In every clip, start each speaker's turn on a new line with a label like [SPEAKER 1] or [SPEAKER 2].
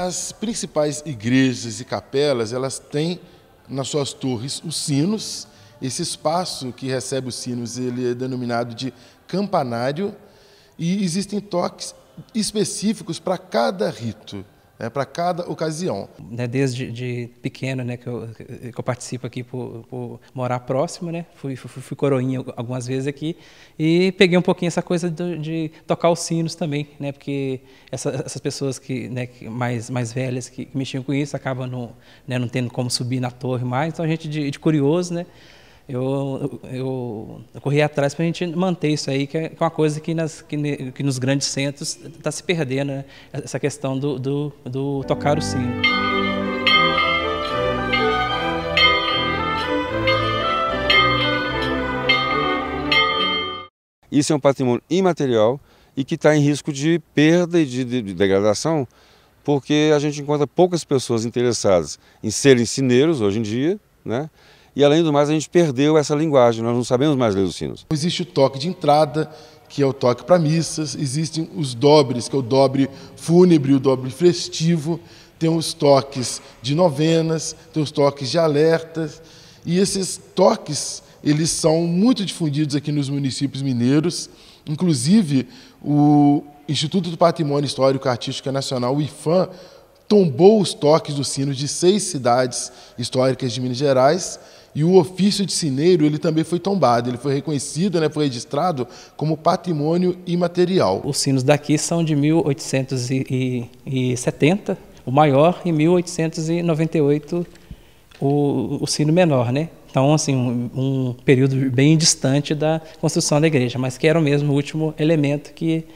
[SPEAKER 1] As principais igrejas e capelas, elas têm nas suas torres os sinos. Esse espaço que recebe os sinos, ele é denominado de campanário, e existem toques específicos para cada rito, né, para cada ocasião.
[SPEAKER 2] Desde pequeno, né, que eu participo aqui por morar próximo, né, fui coroinha algumas vezes aqui e peguei um pouquinho essa coisa de tocar os sinos também, né, porque essas pessoas mais velhas que mexiam com isso acabam não tendo como subir na torre mais, então a gente de curioso, né, eu corri atrás para a gente manter isso aí, que é uma coisa que nos grandes centros está se perdendo, né? Essa questão do tocar o sino.
[SPEAKER 3] Isso é um patrimônio imaterial e que está em risco de perda e de degradação, porque a gente encontra poucas pessoas interessadas em serem sineiros hoje em dia, né? E, além do mais, a gente perdeu essa linguagem, nós não sabemos mais ler os sinos.
[SPEAKER 1] Existe o toque de entrada, que é o toque para missas, existem os dobres, que é o dobre fúnebre, o dobre festivo, tem os toques de novenas, tem os toques de alertas, e esses toques, eles são muito difundidos aqui nos municípios mineiros, inclusive o Instituto do Patrimônio Histórico e Artístico Nacional, o IPHAN, tombou os toques dos sinos de 6 cidades históricas de Minas Gerais, e o ofício de sineiro, ele também foi tombado, ele foi reconhecido, né, foi registrado como patrimônio imaterial.
[SPEAKER 2] Os sinos daqui são de 1870, o maior, e 1898 o sino menor, né? Então, assim, um período bem distante da construção da igreja, mas que era o mesmo último elemento que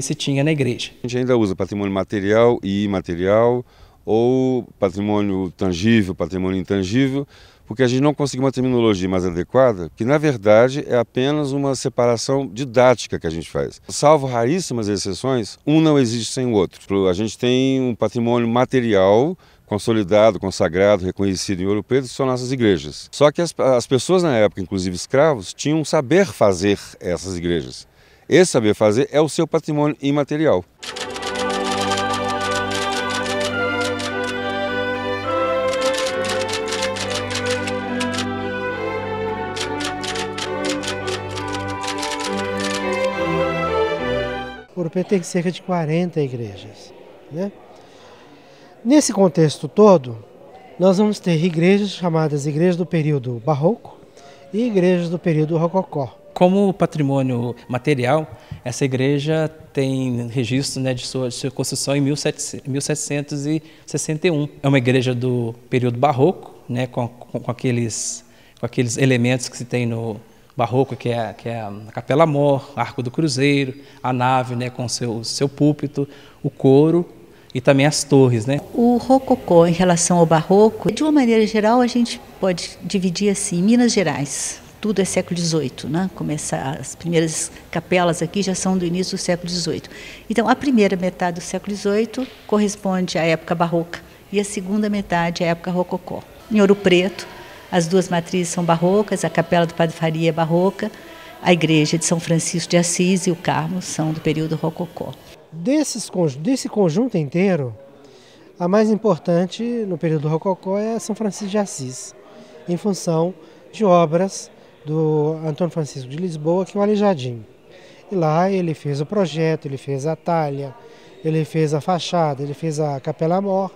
[SPEAKER 2] se tinha na igreja.
[SPEAKER 3] A gente ainda usa patrimônio material e imaterial, ou patrimônio tangível, patrimônio intangível, porque a gente não conseguiu uma terminologia mais adequada, que na verdade é apenas uma separação didática que a gente faz. Salvo raríssimas exceções, um não existe sem o outro. A gente tem um patrimônio material consolidado, consagrado, reconhecido em Ouro Preto, que são nossas igrejas. Só que as pessoas na época, inclusive escravos, tinham um saber fazer essas igrejas. Esse saber fazer é o seu patrimônio imaterial.
[SPEAKER 4] Ouro Preto tem cerca de 40 igrejas, né? Nesse contexto todo, nós vamos ter igrejas chamadas igrejas do período barroco e igrejas do período rococó.
[SPEAKER 2] Como patrimônio material, essa igreja tem registro, né, de sua construção em 1761. É uma igreja do período barroco, né, com aqueles elementos que se tem no barroco, que é a capela mor, arco do cruzeiro, a nave, né, com seu púlpito, o coro e também as torres, né?
[SPEAKER 5] O rococó em relação ao barroco, de uma maneira geral, a gente pode dividir assim: Minas Gerais, tudo é século XVIII, né? As primeiras capelas aqui já são do início do século XVIII. Então, a primeira metade do século XVIII corresponde à época barroca e a segunda metade à época rococó. Em Ouro Preto, as duas matrizes são barrocas, a Capela do Padre Faria é barroca, a Igreja de São Francisco de Assis e o Carmo são do período rococó.
[SPEAKER 4] Desse conjunto inteiro, a mais importante no período rococó é São Francisco de Assis, em função de obras do Antônio Francisco de Lisboa, que é o Aleijadinho. E lá ele fez o projeto, ele fez a talha, ele fez a fachada, ele fez a capela mor.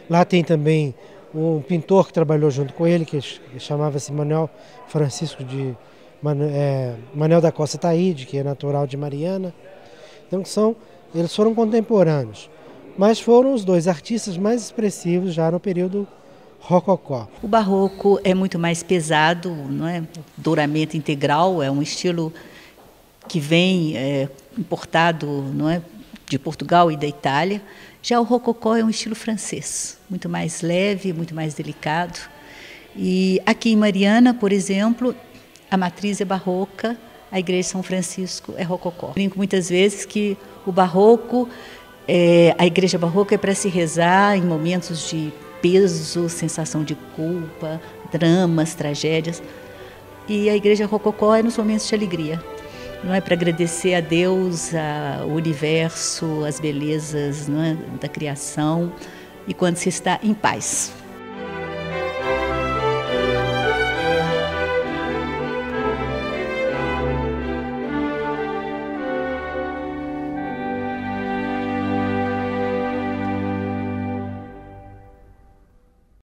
[SPEAKER 4] Lá tem também um pintor que trabalhou junto com ele, que chamava-se Manuel da Costa Taíde, que é natural de Mariana. Então eles foram contemporâneos, mas foram os dois artistas mais expressivos já no período rococó.
[SPEAKER 5] O barroco é muito mais pesado, não é? Douramento integral é um estilo que vem importado, não é, de Portugal e da Itália. Já o rococó é um estilo francês, muito mais leve, muito mais delicado. E aqui em Mariana, por exemplo, a matriz é barroca, a Igreja de São Francisco é rococó. Brinco muitas vezes que o barroco, a igreja barroca é para se rezar em momentos de peso, sensação de culpa, dramas, tragédias. E a igreja rococó é nos momentos de alegria. não é, para agradecer a Deus, o universo, as belezas, não é, da criação, e quando se está em paz.